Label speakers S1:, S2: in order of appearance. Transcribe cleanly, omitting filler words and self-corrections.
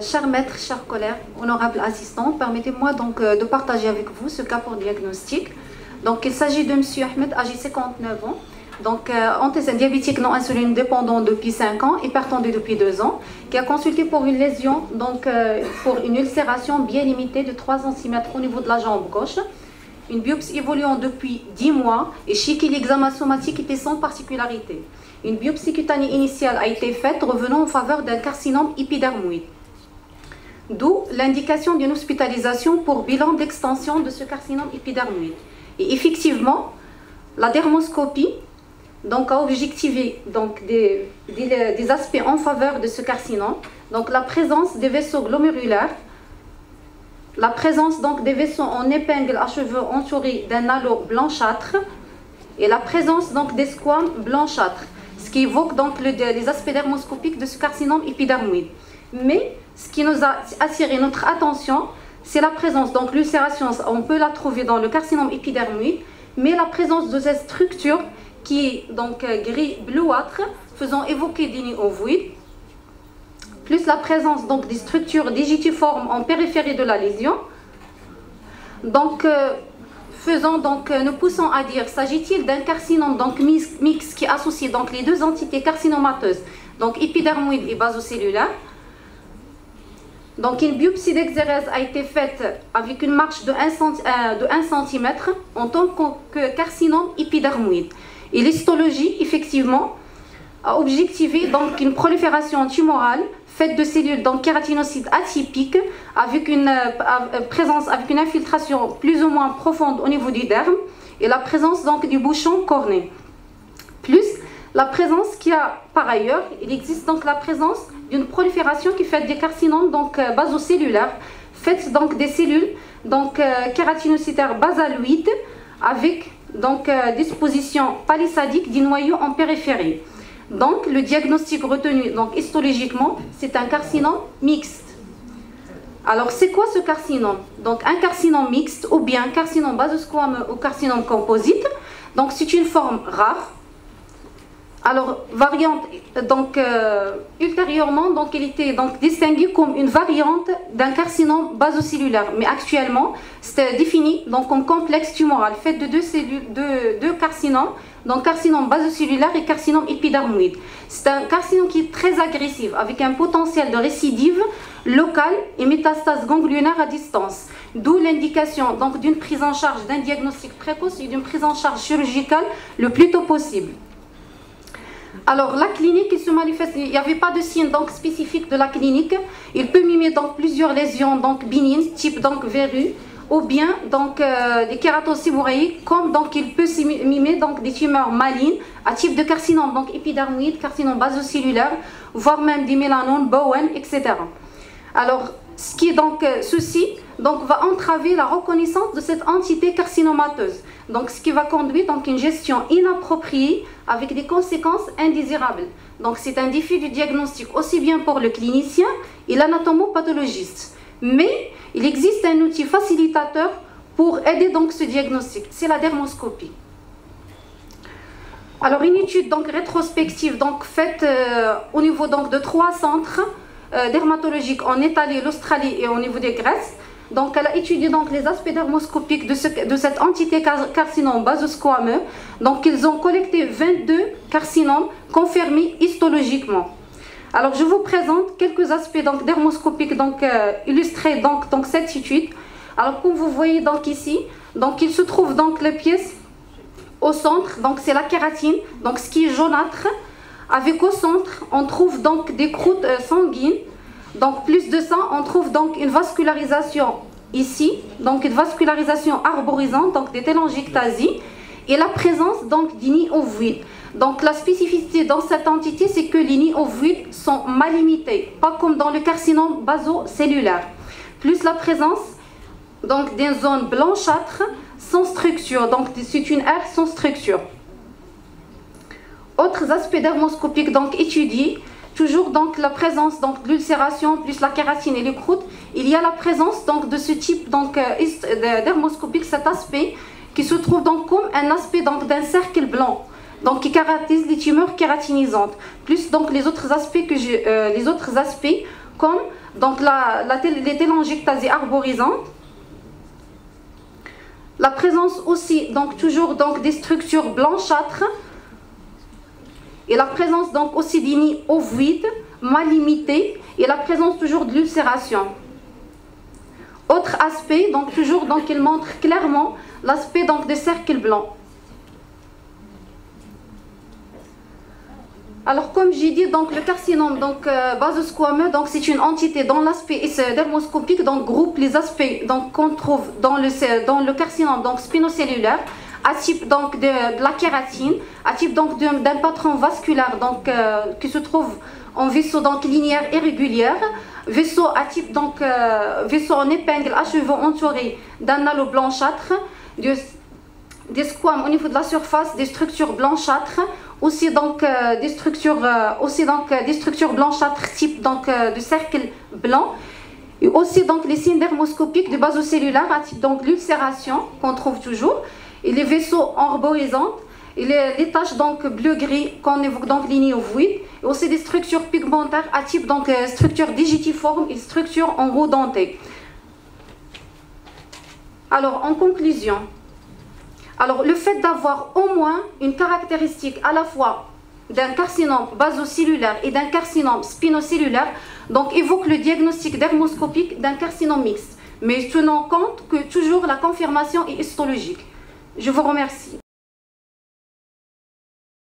S1: Cher maître, chers collègues, honorable assistant, permettez-moi donc de partager avec vous ce cas pour diagnostic. Donc il s'agit de M. Ahmed, âgé 59 ans, donc antécédent diabétique non insuline dépendant depuis 5 ans, hypertendu depuis 2 ans, qui a consulté pour une lésion, donc pour une ulcération bien limitée de 3 cm au niveau de la jambe gauche, une biopsie évoluant depuis 10 mois et chez qui l'examen somatique était sans particularité. Une biopsie cutanée initiale a été faite revenant en faveur d'un carcinome épidermoïde. D'où l'indication d'une hospitalisation pour bilan d'extension de ce carcinome épidermoïde. Et effectivement, la dermoscopie donc, a objectivé donc, des aspects en faveur de ce carcinome. Donc la présence des vaisseaux glomérulaires, la présence donc, des vaisseaux en épingle à cheveux entourés d'un halo blanchâtre et la présence donc, des squames blanchâtres, ce qui évoque donc, les aspects dermoscopiques de ce carcinome épidermoïde. Mais ce qui nous a attiré notre attention, c'est la présence, donc l'ulcération, on peut la trouver dans le carcinome épidermoïde, mais la présence de cette structure qui est donc gris bleuâtre, faisant évoquer des nids ovoïdes, plus la présence donc des structures digitiformes en périphérie de la lésion. Donc, nous poussons à dire, s'agit-il d'un carcinome donc mixte qui associe donc les deux entités carcinomateuses, donc épidermoïde et basocellulaire. Donc une biopsie d'exérèse a été faite avec une marge de 1 cm en tant que carcinome épidermoïde. Et l'histologie, effectivement, a objectivé donc une prolifération tumorale faite de cellules donc kératinocytes atypiques avec une infiltration plus ou moins profonde au niveau du derme et la présence donc du bouchon corné. Plus la présence par ailleurs, il existe donc la présence d'une prolifération qui fait des carcinomes donc basocellulaires, faites donc des cellules donc kératinocytaires basaloïdes avec donc disposition palissadique du noyau en périphérie. Donc le diagnostic retenu donc histologiquement, c'est un carcinome mixte. Alors c'est quoi ce carcinome? Donc un carcinome mixte ou bien carcinome basosquameux ou carcinome composite. Donc c'est une forme rare. Alors, variante, donc, ultérieurement, donc, il était donc, distingué comme une variante d'un carcinome basocellulaire. Mais actuellement, c'est défini donc, comme complexe tumoral, fait de deux carcinomes, donc carcinome basocellulaire et carcinome épidermoïde. C'est un carcinome qui est très agressif, avec un potentiel de récidive locale et métastase ganglionnaire à distance. D'où l'indication donc d'une prise en charge, d'un diagnostic précoce et d'une prise en charge chirurgicale le plus tôt possible. Alors la clinique, il se manifeste, il n'y avait pas de signe donc spécifique de la clinique. Il peut mimer donc plusieurs lésions donc bénignes, type donc verrue, ou bien donc des kératoses séborrhéiques, comme donc il peut mimer donc des tumeurs malignes à type de carcinome donc épidermoïde, carcinome basocellulaire, voire même des mélanomes, Bowen, etc. Alors ceci donc va entraver la reconnaissance de cette entité carcinomateuse. Donc ce qui va conduire donc une gestion inappropriée avec des conséquences indésirables. Donc c'est un défi du diagnostic aussi bien pour le clinicien et l'anatomopathologiste. Mais il existe un outil facilitateur pour aider donc ce diagnostic, c'est la dermoscopie. Alors une étude donc rétrospective donc faite au niveau donc de 3 centres dermatologiques en Italie, l'Australie et au niveau des Grèce. Donc, elle a étudié donc, les aspects dermoscopiques de cette entité carcinome basosquameux. Donc, ils ont collecté 22 carcinomes confirmés histologiquement. Alors, je vous présente quelques aspects donc, dermoscopiques donc, illustrés donc cette étude. Alors, comme vous voyez donc, ici, donc, il se trouve donc les pièces au centre. Donc, c'est la kératine, donc, ce qui est jaunâtre. Avec au centre, on trouve donc des croûtes sanguines. Donc plus de sang, on trouve donc une vascularisation ici, donc une vascularisation arborisante, donc des télangiectasies, et la présence donc des nids ovoïdes. Donc la spécificité dans cette entité, c'est que les nids ovoïdes sont mal limités, pas comme dans le carcinome basocellulaire. Plus la présence donc d'une zone blanchâtre sans structure, donc c'est une aire sans structure. Autres aspects dermoscopiques donc étudiés. Toujours donc la présence donc de l'ulcération plus la kératine et les croûtes, il y a la présence donc de ce type donc dermoscopique, cet aspect qui se trouve donc comme un aspect donc d'un cercle blanc, donc qui caractérise les tumeurs kératinisantes. Plus donc les autres aspects comme donc les télangiectasies arborisantes, la présence aussi donc toujours donc des structures blanchâtres et la présence donc aussi des nids ovoïdes mal limités et la présence toujours de l'ulcération. Autre aspect, donc toujours donc il montre clairement l'aspect donc des cercles blancs. Alors comme j'ai dit, donc le carcinome donc basosquameux, donc c'est une entité dans l'aspect dermoscopique, donc groupe les aspects donc qu'on trouve dans le carcinome donc spinocellulaire, à type donc de la kératine, à type donc d'un patron vasculaire donc qui se trouve en vaisseau donc linéaire et régulière, vaisseau à type donc vaisseau en épingle à cheveux entouré d'un halo blanchâtre, des squames au niveau de la surface, des structures blanchâtres, aussi donc des structures blanchâtres type donc de cercle blanc, et aussi donc les signes dermoscopiques de basocellulaire à type donc l'ulcération qu'on trouve toujours, et les vaisseaux arborisants, et les taches donc bleu-gris qu'on évoque donc lignée ovoïde, et aussi des structures pigmentaires à type donc structure digitiforme et structure en roue dentée. Alors en conclusion, alors le fait d'avoir au moins une caractéristique à la fois d'un carcinome basocellulaire et d'un carcinome spinocellulaire donc évoque le diagnostic dermoscopique d'un carcinome mixte, mais tenant compte que toujours la confirmation est histologique. Je vous remercie.